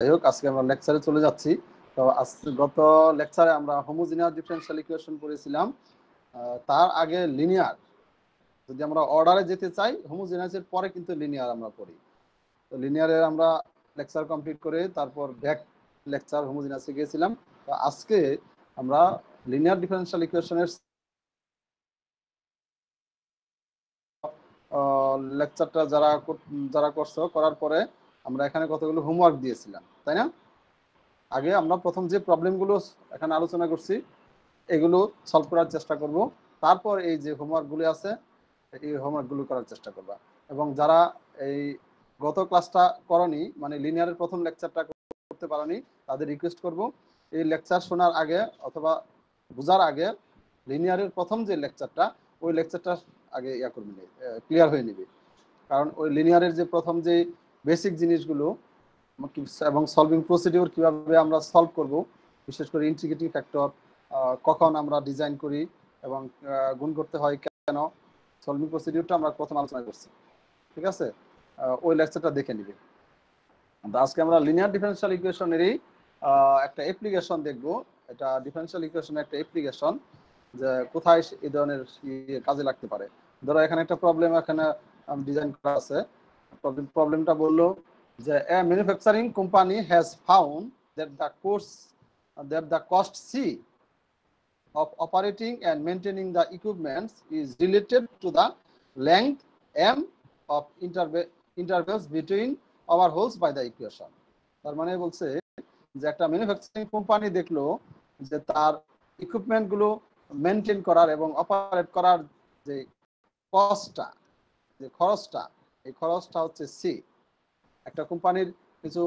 যাই হোক, আজকে আমরা লেকচারে চলে যাচ্ছি। তো গত লেকচারে আমরা হোমোজিনিয়াস ডিফারেনশিয়াল ইকুয়েশন পড়েছিলাম। তার আগে লিনিয়ার, যদি আমরা অর্ডারে যেতে চাই হোমোজিনিয়াসের পরে কিন্তু লিনিয়ার আমরা পড়ি। তো লিনিয়ারের আমরা লেকচার কমপ্লিট করে তারপর ব্যাক লেকচার হোমোজিনিয়াসে গিয়েছিলাম। তো আজকে আমরা লিনিয়ার ডিফারেনশিয়াল ইকুয়েশনের লেকচারটা যারা করছো, করার পরে আমরা এখানে কতগুলো হোমওয়ার্ক দিয়েছিলাম, তাই না? আগে আমরা প্রথম যে প্রবলেমগুলো এখানে আলোচনা করছি এগুলো সলভ করার চেষ্টা করব, তারপর এই যে হোমওয়ার্কগুলো আছে এই হোমওয়ার্কগুলো করার চেষ্টা করবা। এবং যারা এই গত ক্লাসটা করনি, মানে লিনিয়ারের প্রথম লেকচারটা করতে পারোনি, তাদের রিকোয়েস্ট করব এই লেকচার শোনার আগে অথবা বোঝার আগে লিনিয়ারের প্রথম যে লেকচারটা, ওই লেকচারটা আগে করবে, ক্লিয়ার হয়ে নেবে। কারণ ওই লিনিয়ারের যে প্রথম যে বেসিক জিনিসগুলো এবং সলভিং প্রসিডিওর কিভাবে আমরা সলভ করব, বিশেষ করে ইন্টিগ্রেটিং ফ্যাক্টর কখন আমরা ডিজাইন করি এবং গুণ করতে হয় কেন, সলভিং প্রসিডিওরটা আমরা প্রথম আলোচনা করছি, ঠিক আছে? ওই লেকচারটা দেখে নিবে। আজকে আমরা লিনিয়ার ডিফারেনশিয়াল ইকুয়েশনেরই একটা অ্যাপ্লিকেশন দেখব। এটা ডিফারেনশিয়াল ইকুয়েশনের একটা অ্যাপ্লিকেশন, যে কোথায় এই ধরনের কাজে লাগতে পারে। ধরো এখানে একটা প্রবলেম এখানে ডিজাইন করা আছে। প্রবলেমটা বললো যে a manufacturing company has found that the cost C of operating and maintaining the equipment is related to the length m of intervals between overhauls by the equation. তার মানে বলছে যে একটা ম্যানুফ্যাকচারিং কোম্পানি দেখলো যে তার ইকুইপমেন্ট গুলো maintain করার এবং অপারেট করার যে কস্টটা, যে খরচটা, এই খরচটা হচ্ছে সি। একটা কোম্পানির কিছু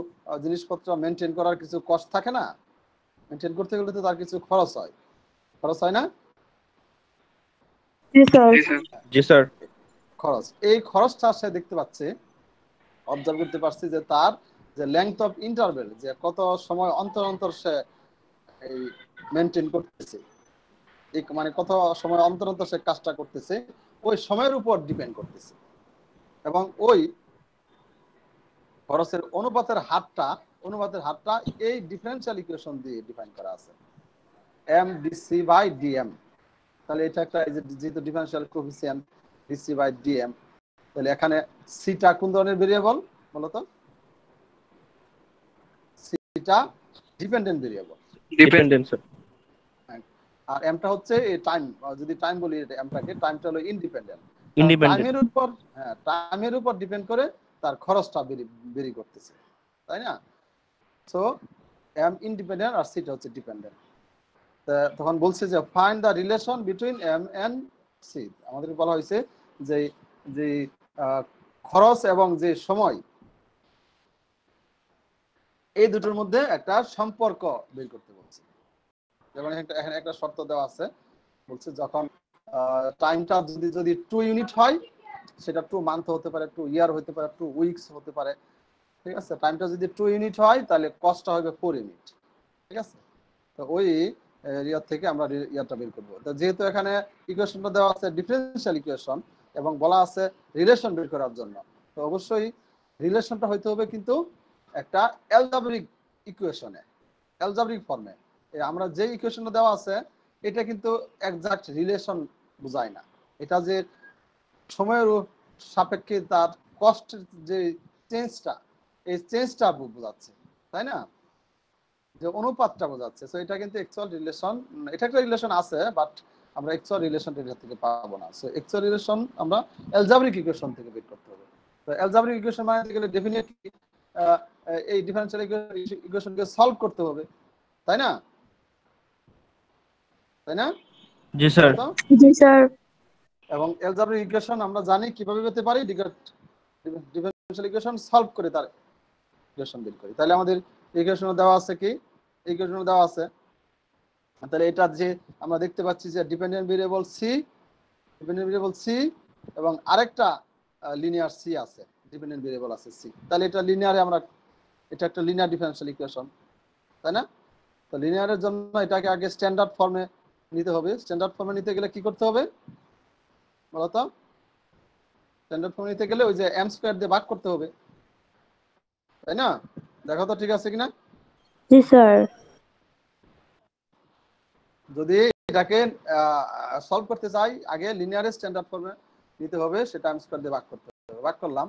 জিনিসপত্র মেনটেন করার কিছু কস্ট থাকে না, মেনটেন করতে গেলে তো তার কিছু খরচ হয়, খরচ হয় না? জি স্যার। খরচ, এই খরচটা সে দেখতে পাচ্ছে, অবজার্ভ করতে পারছি যে তার যে লেংথ অফ ইন্টারভেল, যে কত সময় অন্তর অন্তর সে এই মেনটেন করতেছে, এই মানে কত সময় অন্তর অন্তর সে কাজটা করতেছে, ওই সময়ের উপর ডিপেন্ড করতেছে। এবং ওই খরচের অনুপাতের হারটা এই ডিফারেনশিয়াল ইকুয়েশন দিয়ে ডিফাইন করা আছে, এম ডিসি বাই ডিএম। তাহলে এটা একটা, যেহেতু differential coefficient dc by dm, তাহলে এখানে সিটা কোন ধরনের ভেরিয়েবল বলতো? Theta dependent variable, dependent sir. আর এমটা হচ্ছে টাইম, যদি টাইম বলি এমটাকে, টাইমটা হলো ইন্ডিপেন্ডেন্ট। ইন্ডিপেন্ডেন্ট। টাইমের উপর ডিপেন্ড করে তার খরচটা বেরি করতেছে, তাই না? সো এম ইন্ডিপেন্ডেন্ট আর সিটা হচ্ছে ডিপেন্ডেন্ট। তখন বলছে যে find the relation between m and c. আমাদের বলা হয়েছে যে যে খরচ এবং যে সময়, এই দুটোর মধ্যে একটা সম্পর্ক বের করতে বলছে। যেমন এখানে একটা শর্ত দেওয়া আছে, বলছে যখন টাইমটা যদি 2 ইউনিট হয়, সেটা 2 মান্থ হতে পারে, 2 ইয়ার হতে পারে, 2 উইকস হতে পারে, ঠিক আছে? টাইমটা যদি 2 ইউনিট হয় তাহলে কস্টটা হবে 4 ইউনিট, ঠিক আছে? তো ওই ইয়ার থেকে আমরা ইয়ারটা বের করবো। তো যেহেতু এখানে ইকুয়েশনটা দেওয়া আছে ডিফারেনশিয়াল ইকুয়েশন এবং বলা আছে রিলেশন বের করার জন্য, তো অবশ্যই রিলেশনটা হইতে হবে কিন্তু একটা অ্যালজাব্রিক ইকুয়েশনে, অ্যালজাব্রিক ফর্মে। আমরা যে ইকুয়েশনটা দেওয়া আছে এটা কিন্তু এক্সাক্ট রিলেশন বোঝায় না, এটা যে সময়ের সাপেক্ষে তার কস্টের যে চেঞ্জটা, এই চেঞ্জটা বোঝাচ্ছে, তাই না? যে অনুপাতটা বোঝাচ্ছে। সো এটা কিন্তু অ্যাকচুয়াল রিলেশন, এটা একটা রিলেশন আছে, বাট আমরা অ্যাকচুয়াল রিলেশনটা এটা থেকে পাবো না। সো অ্যাকচুয়াল রিলেশন আমরা অ্যালজাব্রিক ইকুয়েশন থেকে বের করতে হবে। তো অ্যালজাব্রিক ইকুয়েশন বানাতে গেলে ডেফিনেটলি এই ডিফারেনশিয়াল ইকুয়েশনকে সলভ করতে হবে, তাই না? তাই না? জি স্যার। জি স্যার। এবং অ্যালজাব্রিক ইকুয়েশন আমরা জানি কিভাবে পেতে পারি, ডিফারেনশিয়াল ইকুয়েশন সলভ করে তার ইকুয়েশন বের করি। তাহলে আমাদের ইকুয়েশন দেওয়া আছে কি, ইকুয়েশন দেওয়া আছে, তাহলে এটা যে আমরা দেখতে পাচ্ছি যে ডিপেন্ডেন্ট ভেরিয়েবল সি এবং আরেকটা লিনিয়ার সি আছে, ডিপেন্ডেন্ট ভেরিয়েবল আছে সি। তাহলে এটা লিনিয়ারে আমরা, এটা একটা লিনিয়ার ডিফারেনশিয়াল ইকুয়েশন, তাই না? তো লিনিয়ারের জন্য এটাকে আগে স্ট্যান্ডার্ড ফর্মে নিতে হবে। স্ট্যান্ডার্ড ফর্মে নিতে গেলে কি করতে হবে বলতো? স্ট্যান্ডার্ড ফর্মে নিতে গেলে ওই যে এম স্কয়ার দিয়ে ভাগ করতে হবে, তাই না? দেখো তো ঠিক আছে কিনা। জি স্যার। যদি এটাকে সলভ করতে চাই আগে লিনিয়ার স্ট্যান্ডার্ড ফর্মে নিতে হবে, সেটা আমি স্কয়ার দিয়ে ভাগ করতে হবে। ভাগ করলাম,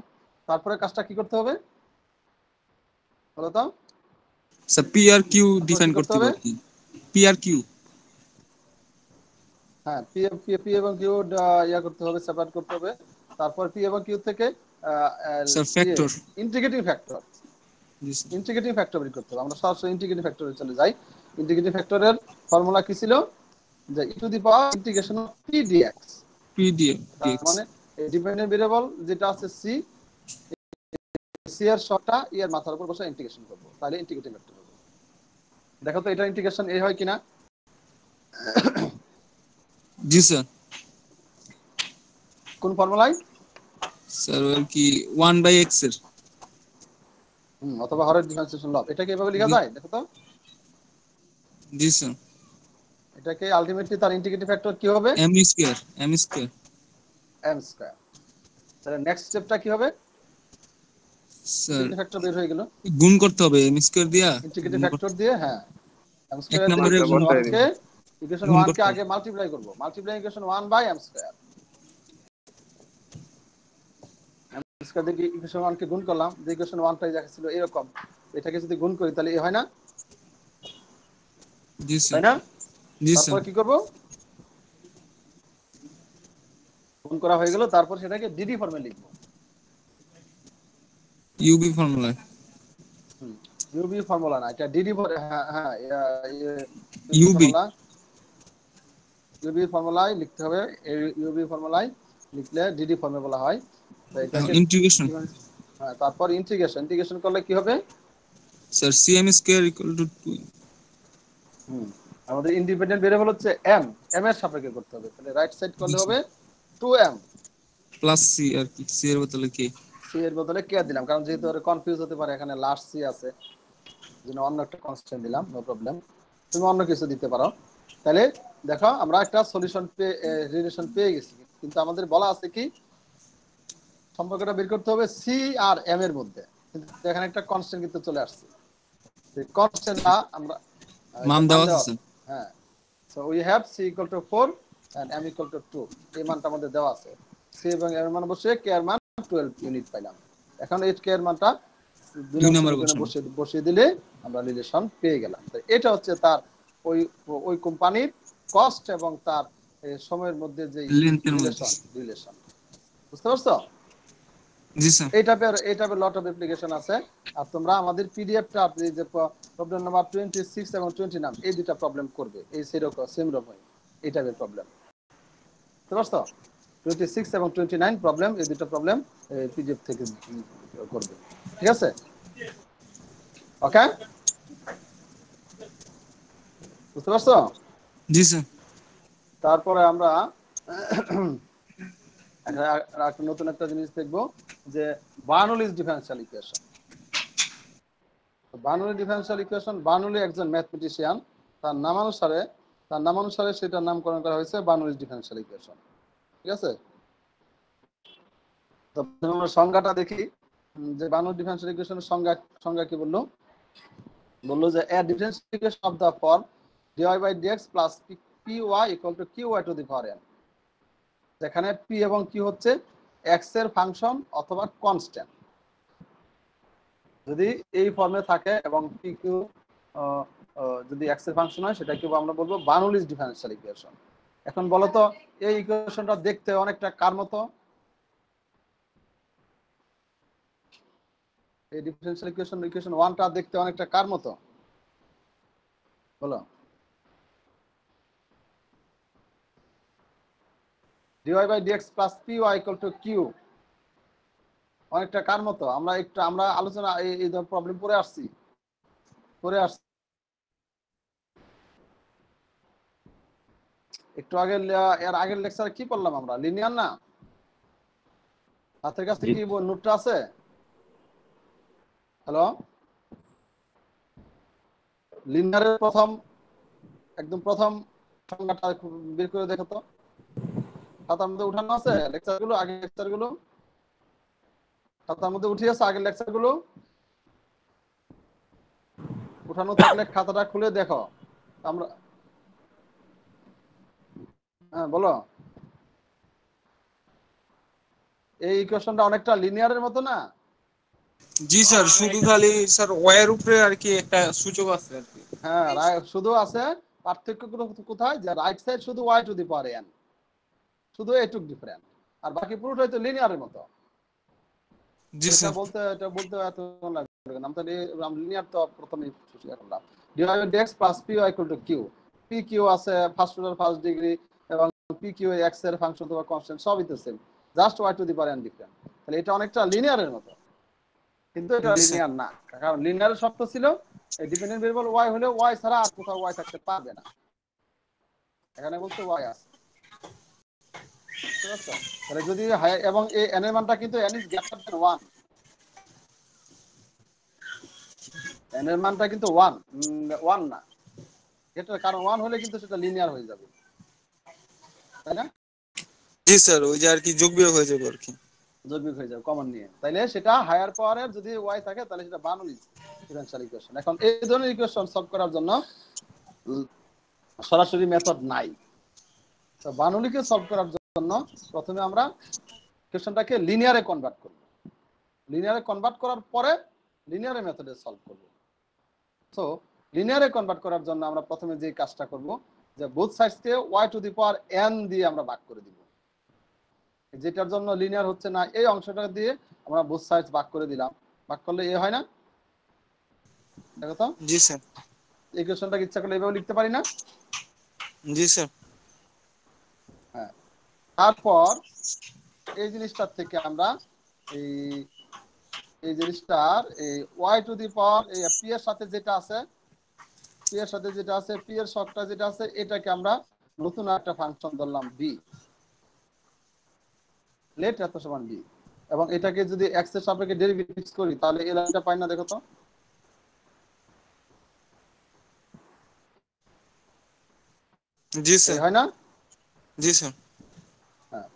তারপরে কাজটা কি করতে হবে বলো তো? স্যার পি আর কিউ তারপর ডিফাইন কি করতে করতে হবে? হবে কি, পি আর কিউ। হ্যাঁ, পি এবং কিউ ইয়া করতে হবে, সেপারেট করতে হবে। তারপর পি এবং কিউ থেকে স্যার ফ্যাক্টর। ইন্টিগ্রেটিং ফ্যাক্টর, জি স্যার। ইন্টিগ্রেটিং ফ্যাক্টর বের করতে হবে। আমরা সরাসরি ইন্টিগ্রেটিং ফ্যাক্টরে চলে যাই। ইন্টিগ্রেটিং ফ্যাক্টরের ফর্মুলা কি ছিল? যে e to the power integration of P DX. P D তার এক্স। মানে ডিপেন্ডেন্ট ভেরিয়েবল যেটা আছে সি, সি এর শর্টটা ই এর মাথার উপর বসে ইন্টিগ্রেশন করব, তাহলে ইন্টিগ্রেটিং ফ্যাক্টর হবে। দেখো তো এটা ইন্টিগ্রেশন এ হয় কিনা। জি স্যার। কোন ফর্মুলায়? স্যার ওর কি 1/x এর। অথবা হরের ডিফারেন্সিয়েশন লব। এটাকে এভাবে লেখা যায়, দেখো তো। জি স্যার। এটাকে আলটিমেটলি তার ইন্টিগ্রেটিং ফ্যাক্টর কি হবে? M square. M square. M square. তাহলে নেক্সট স্টেপটা কি হবে? স্যার ইন্টিগ্রেটিং ফ্যাক্টর বের হয়ে গেল, গুণ করতে হবে এম স্কয়ার দিয়া। ইন্টিগ্রেটিং গুণ ফ্যাক্টর দিয়ে। হ্যাঁ, এম এক স্কয়ার দিয়ে নম্বরে ইকুয়েশন গুণ 1 কে, ইকুয়েশন গুণ 1 কে করতে আগে মাল্টিপ্লাই করব। Multiply equation 1 by m square. M square দিয়ে ইকুয়েশন 1 কে গুণ করলাম, যে ইকুয়েশন 1 টাই যা ছিল এরকম, এটাকে যদি গুণ করি তাহলে এ হয় না? জি স্যার। তাই না? জি তারপর স্যার। কি করব? গুণ করা হয়ে গেল, তারপর সেটাকে ডিডি ফর্মে লিখব। UV formula. ইউবি ফর্মুলা না, এটা ডিডি। হ্যাঁ হ্যাঁ, ইউবি ইউবি। ফর্মুলা, ইউবি ফর্মুলায় লিখতে হবে। ইউবি ফর্মুলায় লিখলে ডিডি ফর্মে বলা হয়। তো এটাকে ইন্টিগ্রেশন। হ্যাঁ, তারপর ইন্টিগ্রেশন, ইন্টিগ্রেশন করলে কি হবে? Sir CM square equal to 2 আমাদের ইন্ডিপেন্ডেন্ট ভেরিয়েবল হচ্ছে এম, এম এর সাপেক্ষে করতে হবে। তাহলে রাইট সাইড করলে হবে 2m প্লাস সি আর কি, সি এর বদলে কে। সি এর বদলে কে দিলাম, কারণ যেহেতু আর কনফিউজ হতে পারে, এখানে লাস্ট সি আছে, জন্য অন্য একটা কনস্ট্যান্ট দিলাম। নো প্রবলেম, তুমি অন্য কিছু দিতে পারো। তাহলে দেখো আমরা একটা সলিউশন রিলেশন পেয়ে গেছি, কিন্তু আমাদের বলা আছে কি সম্পর্কটা বের করতে হবে সি আর এম এর মধ্যে। কিন্তু এখানে একটা কনস্ট্যান্ট কিন্তু চলে আসছে। এই কনস্ট্যান্টটা আমরা মান দেওয়া আছে। হ্যাঁ, so we have c equal to 4 and m equal to 2। এই মানটা আমাদের দেওয়া আছে। c এবং m এর মান বসিয়ে k এর মান 12 ইউনিট পাইলাম। এখন এই k এর মানটা 2 নং সমীকরণে বসিয়ে দিলে আমরা রিলেশন পেয়ে গেলাম। তো এটা হচ্ছে তার ওই কোম্পানির কস্ট এবং তার সময়ের মধ্যে যে রিলেশন। বুঝতে পারছো? জি স্যার। এই টাইপের লট অফ অ্যাপ্লিকেশন আছে। আর তোমরা আমাদের পিডিএফটা যে প্রবলেম নাম্বার 26 এবং 29 এই দুটো প্রবলেম করবে, এই সেম রকম এই টাইপের প্রবলেম। বুঝতে পারছো? 26 এবং 29 প্রবলেম, এই দুটো প্রবলেম পিডিএফ থেকে করবে। ঠিক আছে? ওকে, বুঝতে পারছো? জি স্যার। তারপরে আমরা নতুন একটা জিনিস দেখবো, যে বার্নৌলি's differential equation. Bernoulli differential equation, Bernoulli একজন ম্যাথমেটিশিয়ান, তার নামানুসারে সেটার নামকরণ করা হয়েছে বার্নৌলি's ডিফারেনশিয়াল ইকুয়েশন। ঠিক আছে? তো আমরা সংজ্ঞাটা দেখি, যে বার্নৌলি ডিফারেনশিয়াল ইকুয়েশনের সংজ্ঞা কি বললো যে a differential equation of the form dy by dx plus py equal to qy to the power n, যেখানে p এবং q হচ্ছে x এর ফাংশন অথবা কনস্ট্যান্ট। যদি এই ফর্মে থাকে এবং p q যদি x এর ফাংশন হয়, সেটাকে আমরা বলবো বার্নৌলি's ডিফারেনশিয়াল ইকুয়েশন। এখন বলো তো এই ইকুয়েশনটা দেখতে অনেকটা কার মতো? এই ডিফারেনশিয়াল ইকুয়েশন 1টা দেখতে অনেকটা কার মতো বলো? dy by dx plus py equal to q অনেকটা কার মতো? আমরা আলোচনা এই প্রবলেম পরে আসছি। একটু আগে এর আগের লেকচারে কি পড়লাম আমরা? লিনিয়ার না? হাতের কাছে কি নোটটা আছে? হ্যালো, লিনিয়ারের একদম প্রথম সংজ্ঞাটা বের করে দেখো তো। খাতার মধ্যে উঠানো আছে লেকচারগুলো, আগের লেকচারগুলো খাতার মধ্যে উঠিয়েছে, আগের লেকচারগুলো। উঠানো থাকলে খাতাটা খুলে দেখো। আমরা হ্যাঁ বলো। এই ইকুয়েশনটা অনেকটা লিনিয়ারের মতো না? জি স্যার, শুধু খালি স্যার ওয়ার উপরে আর কি একটা সূচক আছে আর কি। হ্যাঁ শুধু আছে, পার্থক্য কোথায়, যে রাইট সাইড শুধু y to the power n, শুধু এটুক ডিফারেন্ট, আর বাকি পুরোটাই তো লিনিয়ারের মতো। জি এটা স্যার। বলতে এত লাগবে না, আমরা লিনিয়ার তো প্রথমে শেয়ার করলাম। dy by dx plus py equal to q। pq আছে ফার্স্ট অর্ডার ফার্স্ট ডিগ্রি, এবং pq x এর ফাংশন অথবা কনস্ট্যান্ট সবই তো same, just y to the power n different. তাহলে এটা অনেকটা লিনিয়ারের মতো, কিন্তু এটা জি স্যার। লিনিয়ার না, কারণ লিনিয়ারের শর্ত ছিল এই ডিপেন্ডেন্ট ভেরিয়েবল y হলে y ছাড়া আর কোথাও y থাকতে পারবে না। এখানে বলতে y আছে, বুঝতে পারছো? তাহলে যদি এবং এই n এর মানটা কিন্তু n is greater than 1, n এর মানটা কিন্তু 1 না, এটা কারণ 1 হলে কিন্তু সেটা লিনিয়ার হয়ে যাবে, তাই না? জি স্যার, ওই যে আর কি যোগ বিয়োগ হয়ে যাবে আর কি। জৈবিক হয়ে যাবে কমন নিয়ে, তাইলে সেটা হায়ার পাওয়ারের যদি y থাকে তাহলে সেটা বার্নৌলির ডিফারেনশিয়াল ইকুয়েশন। এখন এই ধরনের ইকুয়েশন সলভ করার জন্য সরাসরি মেথড নাই, তো বার্নৌলিকে সলভ করার জন্য প্রথমে আমরা ইকুয়েশনটাকে লিনিয়ারে কনভার্ট করব, লিনিয়ারে কনভার্ট করার পরে লিনিয়ারে মেথডে সলভ করব। সো লিনিয়ারে কনভার্ট করার জন্য আমরা প্রথমে যে কাজটা করব, যে বোথ সাইডসকে y to the power n দিয়ে আমরা ভাগ করে দিব। যেটার জন্য লিনিয়ার হচ্ছে না এই অংশটা দিয়ে আমরা বোথ সাইডস ভাগ করে দিলাম, ভাগ করলে এ হয় না? দেখো তো, জি স্যার। ইকুয়েশনটাকে ইচ্ছা করলে এভাবে লিখতে পারি না? জি স্যার। হ্যাঁ। তারপর এই জিনিসটার থেকে আমরা এই এই জিনিসটার এই y টু দি পাওয়ার এই p এর সাথে যেটা আছে, p এর সাথে যেটা আছে, p এর শর্টটা যেটা আছে, এটাকে আমরা নতুন একটা ফাংশন ধরলাম b, লেট এত সমান b, এবং এটাকে যদি x এর সাপেক্ষে ডেরিভেটিভস করি তাহলে এই লাইনটা পাই না? দেখো তো, জি এই স্যার। হয় না? জি স্যার। হ্যাঁ,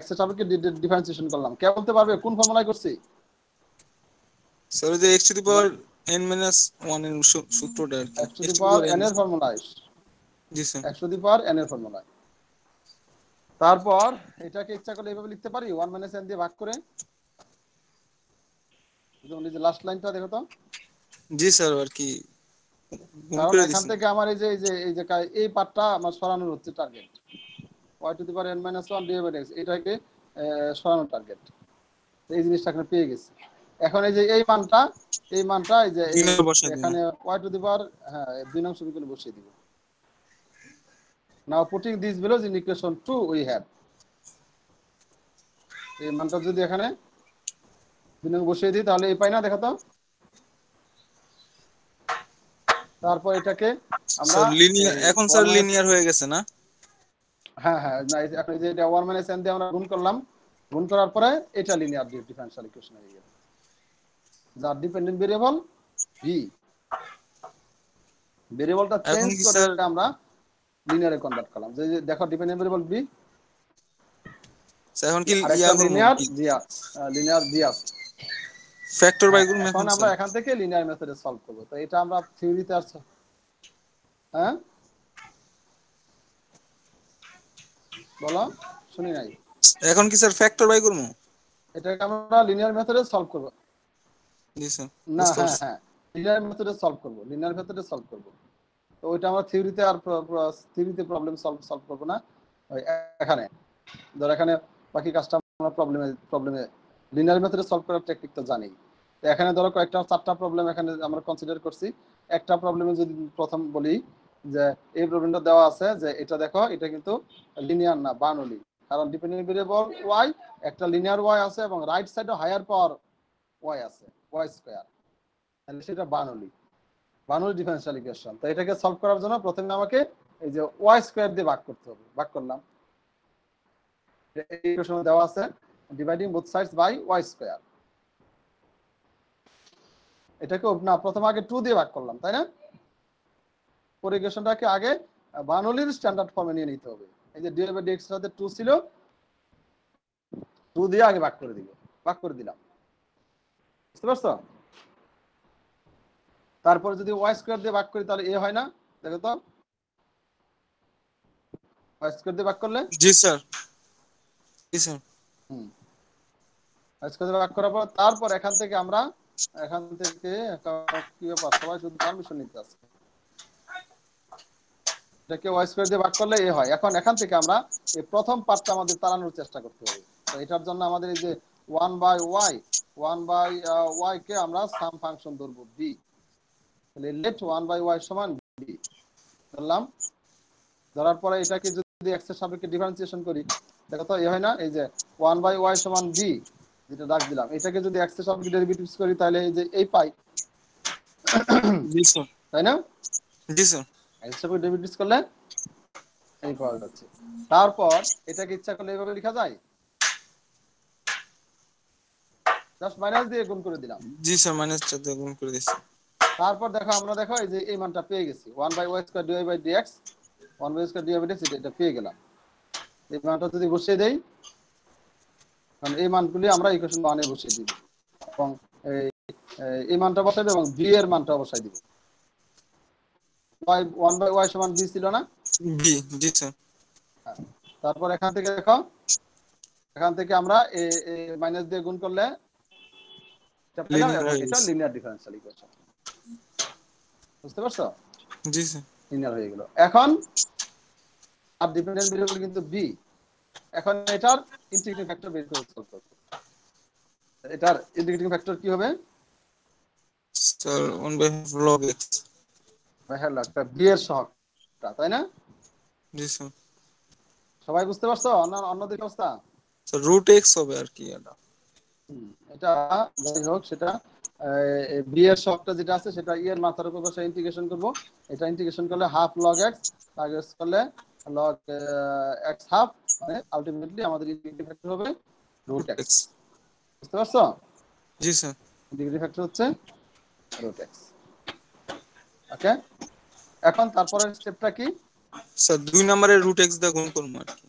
x এর সাপেক্ষে ডিফারেন্সিয়েশন করলাম, কে বলতে পারবে কোন ফর্মুলায় করছি? স্যার ওই যে x to the power n minus 1 এর সূত্রটা আর কি, x to x the to the power power n। n এর ফর্মুলায়, জি sir. x to the power n এর ফর্মুলায়। তারপর এটাকে ইচ্ছা করলে এইভাবে লিখতে পারি 1 মাইনাস n দিয়ে ভাগ করে, যেমন এই যে লাস্ট লাইনটা দেখো তো, জি স্যার, আর কি গুণ কারণ করে এখান দিছেন। থেকে আমার এই যে এই পার্টটা আমার সরানোর হচ্ছে target, y to the power n minus 1 divide by x, এটাকে সরানোর টার্গেট। এই জিনিসটা এখানে পেয়ে গেছি। এখন এই যে এই মানটা এই যে দুই নম্বর বসায় দিবেন। এখানে y টু দি পাওয়ার, হ্যাঁ 2 নং সমীকরণে বসিয়ে দিব। Now putting this values in equation 2 we have, এই মানটা যদি এখানে 2 নং বসিয়ে দিই তাহলে এই পাই না? দেখো তো, তারপর এটাকে আমরা স্যার লিনিয়ার, এই এখন স্যার 1 মাইনাস, লিনিয়ার হয়ে গেছে না? হ্যাঁ হ্যাঁ না, এখন এই যে এটা 1 মাইনাস n দিয়ে আমরা গুণ করলাম, গুণ করার পরে এটা লিনিয়ার ডিফারেনশিয়াল ইকুয়েশন হয়ে গেল, যার ডিপেন্ডেন্ট ভেরিয়েবল v, ভেরিয়েবলটা এখন চেঞ্জ কি করে স্যার? আমরা লিনিয়ারে কনভার্ট করলাম। যে দেখো ডিপেন্ডেন্ট ভেরিয়েবল v, স্যার এখন কি ইয়া আরেকটা করবো লিনিয়ার কি, g আছে। ফ্যাক্টর বাই হ্যাঁ, করুন এখন এখন আমরা স্যার? এখান থেকে লিনিয়ার মেথডে সলভ করব। তো এটা আমরা থিওরিতে আর, হ্যাঁ বলো, শুনি নাই। এখন কি স্যার ফ্যাক্টর বাই করবো? এটাকে আমরা লিনিয়ার মেথডে সলভ করব জি স্যার, না? বুঝতে হ্যাঁ পারছি। হ্যাঁ, লিনিয়ার মেথডে সলভ করব, লিনিয়ার মেথডে সলভ করব। তো ওইটা আমরা থিওরিতে আর থিওরিতে প্রবলেম সলভ করব না, ওই এখানে ধর এখানে বাকি কাজটা আমরা প্রবলেমে লিনিয়ার মেথডে সলভ করার টেকনিক তো জানি। তো এখানে ধরো কয়েকটা 4টা প্রবলেম এখানে আমরা কনসিডার করছি। একটা প্রবলেমে যদি প্রথম বলি যে এই প্রবলেমটা দেওয়া আছে যে এটা দেখো, এটা কিন্তু লিনিয়ার না, বার্নৌলি, কারণ ডিপেন্ডেন্ট ভেরিয়েবল y, একটা লিনিয়ার y আছে এবং রাইট সাইডে হায়ার পাওয়ার y আছে, y স্কয়ার, তাহলে সেটা বার্নৌলি, বার্নৌলি ডিফারেনশিয়াল ইকুয়েশন। তো এটাকে সলভ করার জন্য প্রথমে আমাকে এই যে y স্কয়ার দিয়ে ভাগ করতে হবে, ভাগ করলাম, এই ইকুয়েশন দেওয়া আছে dividing both sides by y square. এটাকে না প্রথমে আগে 2 দিয়ে ভাগ করলাম, তাই না? পরে ইকুয়েশনটাকে আগে বার্নৌলির স্ট্যান্ডার্ড ফর্মে নিয়ে নিতে হবে। এই যে d বাই dx এর সাথে 2 ছিল, 2 দিয়ে আগে ভাগ করে দিলাম, বুঝতে পারছো? তারপরে যদি ওয়াই স্কয়ার দিয়ে ভাগ করি তাহলে এ হয় না, দেখো তো ওয়াই স্কয়ার দিয়ে ভাগ করলে জি স্যার, জি স্যার। হুম ওয়াই স্কয়ার দিয়ে ভাগ করার পর তারপর এখান থেকে কি ব্যাপার সবাই শুধু পারমিশন নিতে আছে, এটাকে ওয়াই স্কয়ার দিয়ে ভাগ করলে এ হয়। এখন এখান থেকে আমরা এই প্রথম পার্টটা আমাদের তাড়ানোর চেষ্টা করতে হবে। তো এটার জন্য আমাদের এই যে 1/y কে আমরা সাম ফাংশন ধরবো b, তাহলে লেট 1/y সমান b ধরলাম। ধরার পরে এটাকে যদি x এর সাপেক্ষে ডিফারেন্সিয়েশন করি, দেখো তো এই হয় না, এই যে 1/y সমান b যেটা ডাক দিলাম, এটাকে যদি x এর সাপেক্ষে ডেরিভেটিভস করি তাহলে এই যে এই পাই, জি স্যার, তাই না? জি স্যার। x এর সাপেক্ষে ডেরিভেটিভস করলে এই পাওয়া যাচ্ছে। তারপর এটাকে ইচ্ছা করলে এইভাবে লেখা যায়, জাস্ট মাইনাস দিয়ে গুণ করে দিলাম। জি স্যার, মাইনাস 4 দিয়ে গুণ করে দিচ্ছি। তারপর দেখো আমরা দেখো এই যে এই মানটা পেয়ে গেছি 1/y² dy/dx, 1/y² dy/dx এটা পেয়ে গেলাম। এই মানটা যদি বসিয়ে দেই, কারণ এই মানগুলি আমরা ইকুয়েশন 1 এ বসিয়ে দিব এবং এই মানটা বসাই দেব এবং b এর মানটা বসাই দিব। 1/y সমান b ছিল না? বি, জি স্যার। হ্যাঁ। তারপর এখান থেকে দেখো, এখান থেকে আমরা মাইনাস দিয়ে গুণ করলে এটা পেলাম লিনিয়ার এবং হয়ে এটা গেছে। Linear differential equation. বুঝতে পারছো? জি স্যার। লিনিয়ার হয়ে গেল। এখন আর ডিপেন্ডেন্ট ভেরিয়েবল কিন্তু b, এখন এটার ইন্টিগ্রেটিং ফ্যাক্টর বের করে সলভ করব। এটার ইন্টিগ্রেটিং ফ্যাক্টর কি হবে? Sir 1/2 log x। হ্যাঁ একটা b এর সহগটা, তাই না? জি স্যার। সবাই বুঝতে পারছো অন্যদের অবস্থা? স্যার রুট x হবে আর কি এটা। এটা যাই হোক, সেটা বি এর সহগটা যেটা আছে সেটা ই এর মাথার উপর বসে ইন্টিগ্রেশন করব। এটা ইন্টিগ্রেশন করলে হাফ লগ x, লগ করলে লগ x হাফ, মানে আলটিমেটলি আমাদের ইন্টিগ্রেটিং ফ্যাক্টর হবে রুট রুট x। x। বুঝতে পারছো? জি স্যার। ইন্টিগ্রেটিং ফ্যাক্টর হচ্ছে রুট x। ওকে, এখন তারপরের স্টেপটা কি? স্যার 2 নম্বরে রুট x দিয়ে গুণ করব আর কি।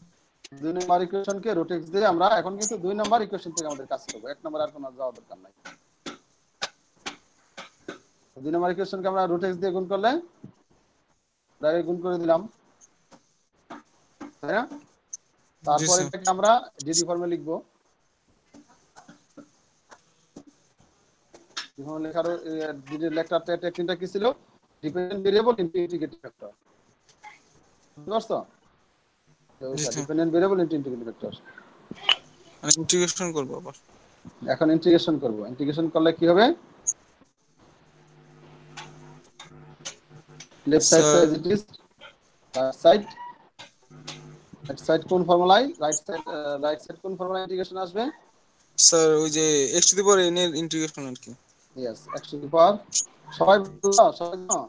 2 নম্বর ইকুয়েশনকে রুট x দিয়ে আমরা এখন কিন্তু 2 নম্বর ইকুয়েশন থেকে আমাদের কাজ করব, 1 নম্বর আর কোনো যাওয়ার দরকার নাই। 2 নম্বর ইকুয়েশনকে আমরা রুট x দিয়ে গুণ করলে ডাইরেক্ট গুণ করে দিলাম, তাই না? জি তারপর স্যার। এটাকে আমরা ডিডি ফর্মে লিখবো। ডিফর্মে লেখার ডিডি লেখার টেকনিকটা কি ছিল? Dependent variable into integrating factor. বুঝতে পারছো? জি sir. Dependent variable into integrating factor. মানে ইন্টিগ্রেশন করব আবার। এখন ইন্টিগ্রেশন করব। ইন্টিগ্রেশন করলে কি হবে? Left side sir, as it is, right side কোন ফর্মুলায়, রাইট সাইড কোন ফর্মুলায় ইন্টিগ্রেশন আসবে? স্যার ওই যে x to the power n এর ইন্টিগ্রেশন আর কি। ইয়েস, x টু দি পাওয়ার, সবাই বুঝছো? সবাই জানো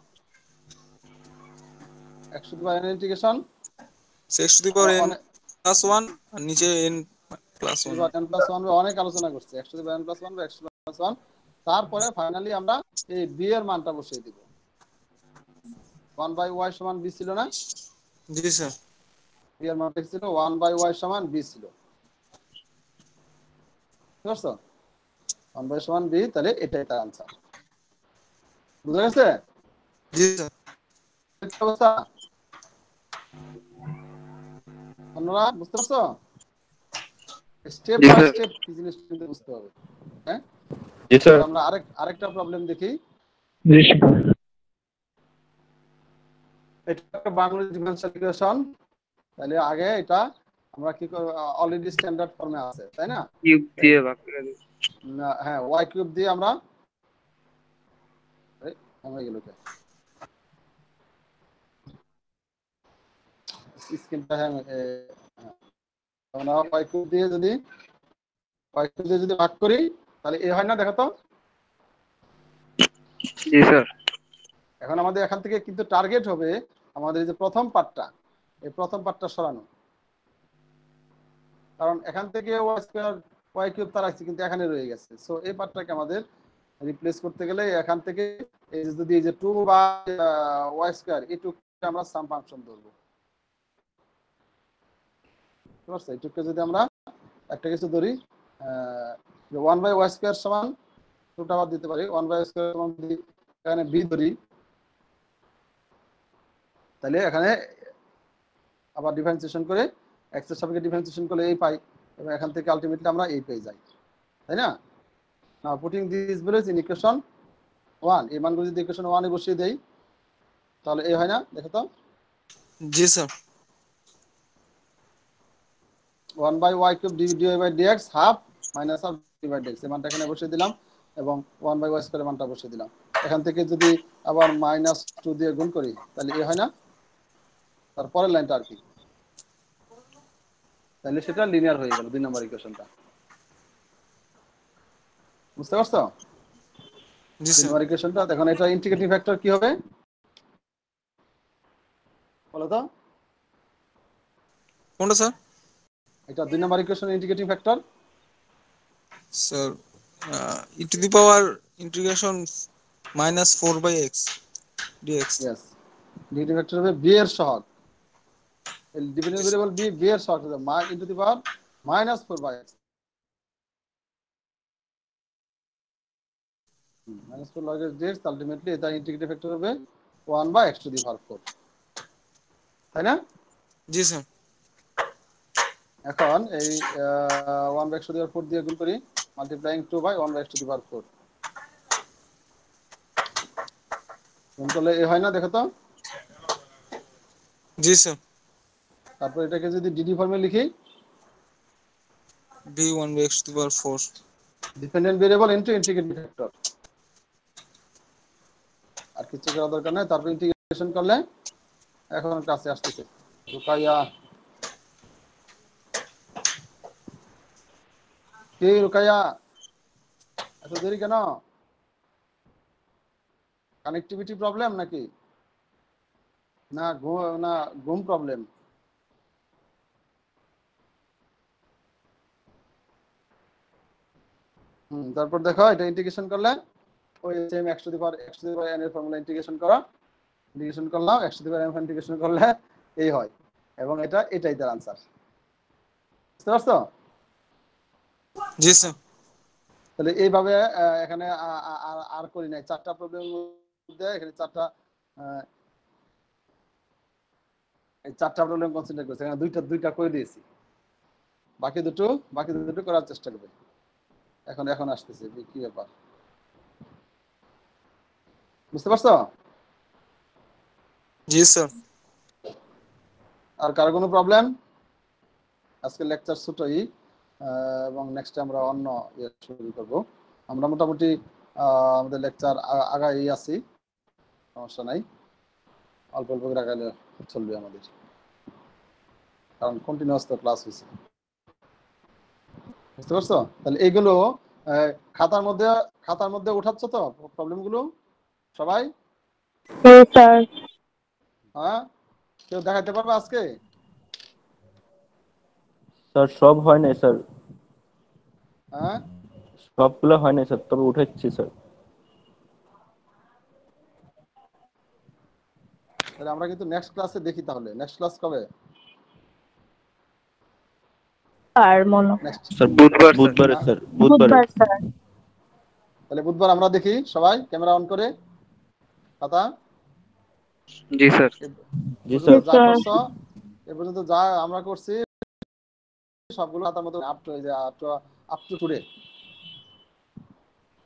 x to the power n integration x to the power n অনেক প্লাস 1 আর নিচে n প্লাস 1। n প্লাস 1 অনেক আলোচনা করছে, x to the power n plus 1 বা x to the power plus 1। তারপরে ফাইনালি আমরা এই b এর মানটা বসিয়ে দিব। 1/y সমান b ছিল না? জি স্যার। b এর মানটা ছিল 1/y সমান b ছিল। ঠিক আছে? 1/y সমান b, তাহলে এটাই তার आंसर। বুঝা গেছে? জি স্যার। কি অবস্থা? আপনারা বুঝতে পারছো? স্টেপ জি বাই স্যার। স্টেপ কি জিনিস কিন্তু বুঝতে হবে। হ্যাঁ, জি স্যার। আমরা আরেকটা প্রবলেম দেখি। জি স্যার। এটা একটা বাংলা ডিফারেন্সিয়াল ইকুয়েশন। তাহলে আগে এটা আমরা কি করব, অলরেডি স্ট্যান্ডার্ড ফর্মে আছে, তাই না? কিউব দিয়ে ভাগ করে দিই। হ্যাঁ, y কিউব দিয়ে আমরা হয়ে গেল কে স্ক্রিনটা, হ্যাঁ আমরা y কিউব দিয়ে যদি ভাগ করি তাহলে এ হয় না, দেখো তো। জি স্যার। এখন আমাদের এখান থেকে কিন্তু টার্গেট হবে আমাদের যে প্রথম পার্টটা, এই প্রথম পার্টটা সরানো। কারণ এখান থেকে y স্কয়ার y কিউব তার আছে কিন্তু এখানে রয়ে গেছে। সো এই পার্টটাকে আমাদের রিপ্লেস করতে গেলে এখান থেকে এই যে যদি এই যে 2 বা y স্কয়ার এই টুকটা আমরা সাম ফাংশন ধরব। ঠিক আছে? এই টুকটা যদি আমরা একটা কিছু ধরি, 1/y স্কয়ার সমান 2টা বাদ দিতে পারি, 1/y স্কয়ার সমান যদি এখানে বি ধরি, তাহলে এখানে আবার ডিফারেন্সিয়েশন করে এক্স এর সাপেক্ষে ডিফারেন্সিয়েশন করলে এই পাই, এবং এখান থেকে আলটিমেটলি আমরা এই পেয়ে যাই, তাই না? Now putting this values in equation 1, এই মানগুলো যদি ইকুয়েশন 1 এ বসিয়ে দেই তাহলে এই হয় না? দেখো তো, জি sir 1/y³ dy by dx half minus half dy by dx, এই মানটা এখানে বসিয়ে দিলাম এবং 1/y² এর মানটা বসিয়ে দিলাম। এখান থেকে যদি আবার -2 দিয়ে গুণ করি তাহলে এই হয় না? তারপরের লাইনটা আর কি, তাহলে সেটা লিনিয়ার হয়ে গেল 2 নম্বর ইকুয়েশনটা। বুঝতে পারছো? জি 2 স্যার নম্বর ইকুয়েশনটা দেখুন, এটা ইন্টিগ্রেটিং ফ্যাক্টর কি হবে বলো তো? কোনটা স্যার? এটা 2 নম্বর ইকুয়েশনের integrating factor sir e to the power integration -4/x dx। Yes, integrating factor হবে b এর সহগ, ডিপেন্ডেন্ট ভেরিয়েবল b এর সহগ হবে ইনটু দি পাওয়ার -4/x, -4 log x dx, ultimately এটা ইন্টিগ্রেটিং ফ্যাক্টর হবে 1/x⁴, তাই না? জি স্যার এখন এই 1/x⁴ দিয়ে গুণ করি, মাল্টিপ্লাইং 2/1/x⁴, গুণ করলে এই হয় না? দেখো তো, জি স্যার তারপর এটাকে যদি ডিডি ফর্মে লিখি, b 1/x⁴। Dependent variable into integrating factor, আর কিছু করার দরকার নাই। তারপর ইন্টিগ্রেশন করলে এখন কাছে আসতেছে, রুকাইয়া কি, রুকাইয়া এত দেরি কেন? কানেক্টিভিটি প্রবলেম নাকি না ঘুম প্রবলেম? তারপর দেখো এটা ইন্টিগ্রেশন করলে ওই same x to the power n এর ফর্মুলা ইন্টিগ্রেশন করো, ইন্টিগ্রেশন করলাম x to the power n integration করলে এই হয়, এবং এটাই তার आंसर। বুঝতে পারছো? জি স্যার তাহলে এইভাবে এখানে আর করি নাই, চারটা প্রবলেমের মধ্যে এখানে চারটা প্রবলেম কনসিডার করেছি, এখানে দুইটা করে দিয়েছি, বাকি দুটো করার চেষ্টা করবে। এখন আসতেছে কি ব্যাপার, বুঝতে পারছো? জি স্যার আর কারো কোনো প্রবলেম? আজকে লেকচার ছোটই, এবং নেক্সট আমরা অন্য শুরু করব। আমরা মোটামুটি আমাদের লেকচার আগাই আছি, সমস্যা নাই, অল্প অল্প করে আগালে চলবে আমাদের, কারণ কন্টিনিউয়াস তো ক্লাস হয়েছে। বুঝতে পারছো? তাহলে এইগুলো খাতার মধ্যে উঠাচ্ছ তো প্রবলেমগুলো সবাই? স্যার হ্যাঁ, কেউ দেখাতে পারবে আজকে? স্যার সব হয় নাই স্যার, হ্যাঁ, সবগুলো হয় নাই স্যার, তবে উঠাচ্ছি স্যার। তাহলে আমরা কিন্তু নেক্সট ক্লাসে দেখি, তাহলে নেক্সট ক্লাস কবে? আর মনে হয় নেক্সট স্যার বুধবার বুধবারে হ্যাঁ? স্যার, বুধবারে। বুধবার স্যার। তাহলে বুধবার আমরা দেখি, সবাই ক্যামেরা অন করে, খাতা জি স্যার। জি পর্যন্ত স্যার। যা স্যার করছো, এ পর্যন্ত যা আমরা করছি সবগুলো খাতার মধ্যে আপ টু টুডে,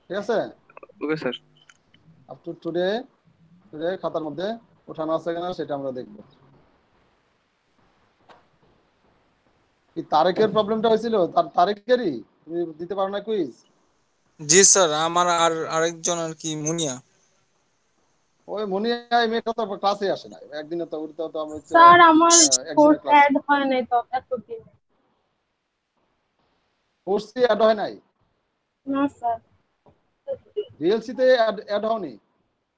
ঠিক আছে? Okay sir. Up to today খাতার মধ্যে ওঠানো আছে কিনা সেটা আমরা দেখবো। কি তারেকের প্রবলেমটা হয়েছিল? তারেকেরই তুমি দিতে পারো না কুইজ? জি স্যার আমার আরেকজন আর কি মুনিয়া। ওই মুনিয়া এই মেয়েটা তো ক্লাসে আসে না, একদিনে তো উঠতে তো আমরা স্যার আমার একদিনের কোর্স ক্লাস অ্যাড হয় নাই তো এতদিন। কোর্সে অ্যাড হয় নাই, না স্যার, রিএলসি তে অ্যাড হওনি?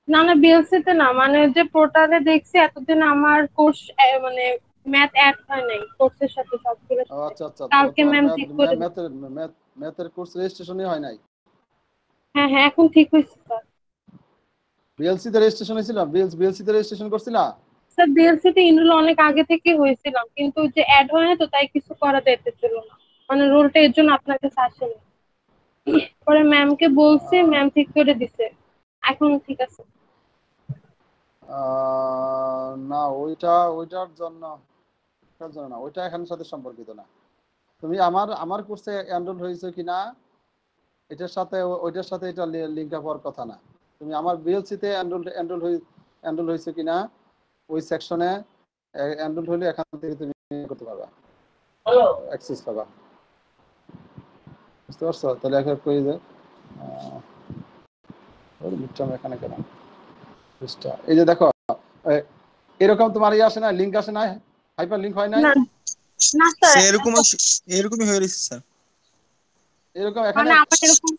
না না বিএলসি তে না, মানে যে পোর্টালে দেখছি এতদিন আমার কোর্স মানে ম্যাথ অ্যাড হয় নাই কোর্সের সাথে সবগুলোর সাথে। আচ্ছা আচ্ছা, কালকে তোমার ম্যাম ঠিক করে দিচ্ছে। ম্যাথের কোর্স রেজিস্ট্রেশনই হয় নাই? হ্যাঁ হ্যাঁ এখন ঠিক হয়েছে স্যার। বিএলসি তে রেজিস্ট্রেশন হয়েছিল? বিএলসি তে রেজিস্ট্রেশন করছিলা? স্যার বিএলসি তে ইনরোল অনেক আগে থেকে হয়েছিলাম, কিন্তু যে অ্যাড হয় না তো তাই কিছু করা যাইতেছিল না, মানে রোলটা এর জন্য আপনার কাছে আসেনি। পরে ম্যামকে বলছি, ম্যাম ঠিক করে দিছে। এখন ঠিক আছে। না ওইটার জন্য না, ওইটা এখানের সাথে সম্পর্কিত না। তুমি আমার কোর্সে এনরোল হয়েছো কিনা এটার সাথে ওইটার সাথে এটা লিঙ্ক আপ হওয়ার কথা না। তুমি আমার বিএলসিতে এনরোল হয়েছো কিনা ওই সেকশনে এনরোল হলে এখান থেকে তুমি করতে পারবা, অ্যাক্সেস পাবা। বুঝতে পারছো? তাহলে এখন কই যে ওর মিটার এখানে কেন পৃষ্ঠা, এই যে দেখো এরকম তোমার আসে না, লিঙ্ক আসে না, হাইপার লিঙ্ক হয় নাই না না স্যার, স্যার এরকমই হয়ে রয়েছে স্যার। এরকম মানে এখানে। আমার এরকম।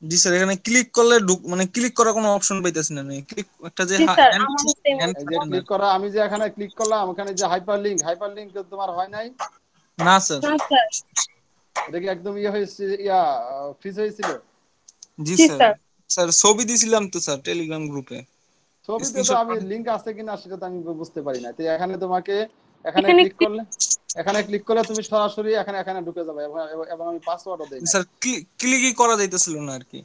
জি স্যার, এখানে ক্লিক করলে মানে ক্লিক করার কোনো অপশন পাইতেছি না। ক্লিক একটা যে জি স্যার, আমারও সেম এই যে ক্লিক করা, আমি যে এখানে ক্লিক করলাম ওখানে যে হাইপার লিঙ্ক তোমার হয় নাই। না স্যার। না স্যার। এটা কি একদম হয়েছে ফ্রিজ হয়েছিল? জি জি স্যার। স্যার। স্যার ছবি দিছিলাম তো স্যার টেলিগ্রাম গ্রুপে, ছবিতে তো স্ক্রিনশট আমি পাঠাই। লিঙ্ক আছে কিনা সেটা তো আমি বুঝতে পারি না। তো এখানে তোমাকে এখানে এখানে ক্লিক করলে তুমি সরাসরি এখানে ঢুকে যাবে এবং আমি পাসওয়ার্ডও দেই নাই। স্যার ক্লিকই করা যাইতেছিল না আর কি,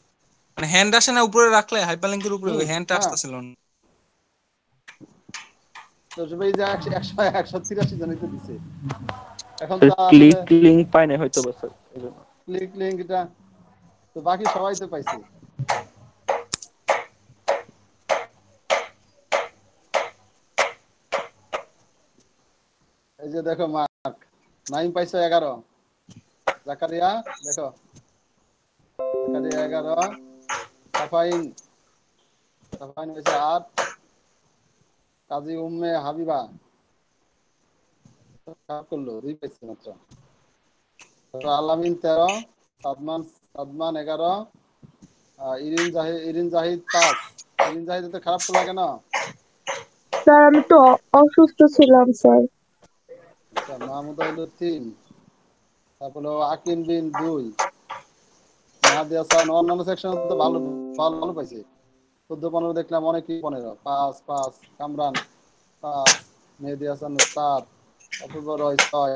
মানে হ্যান্ড আসে না উপরে রাখলে হাইপারলিংকের উপরে, ওই হ্যান্ডটা হ্যাঁ, আসতেছিল না। তো এই যে 183 জনই তো দিছে। এখন স্যার তো আসলে ক্লিক লিংক পাই না হয়তো বা স্যার, এজন্য। ক্লিক লিঙ্ক এটা তো বাকি সবাই তো পাইছে। এই যে দেখো মার্ক নাইম পাইছো 11, জাকারিয়া দেখো জাকারিয়া 11, সাফাইন হয়েছে 8, কাজী উম্মে হাবিবা খারাপ করলো 2 পাইছে মাত্র, আলামিন 13, সাদমান 11, ইরিন জাহিদ 5। ইরিন জাহিদ তো খারাপ করলো কেন? স্যার আমি তো অসুস্থ ছিলাম স্যার। আচ্ছা, মাহমুদ 3, তারপরে আকিম বিন 2, মাহাদি হাসান অন্যান্য সেকশন তো ভালো ভালো ভালো পাইছে। 14-15 দেখলাম অনেকই 15, 5 কামরান 5, মেহেদি হাসান 7, অপূর্ব রয় 6।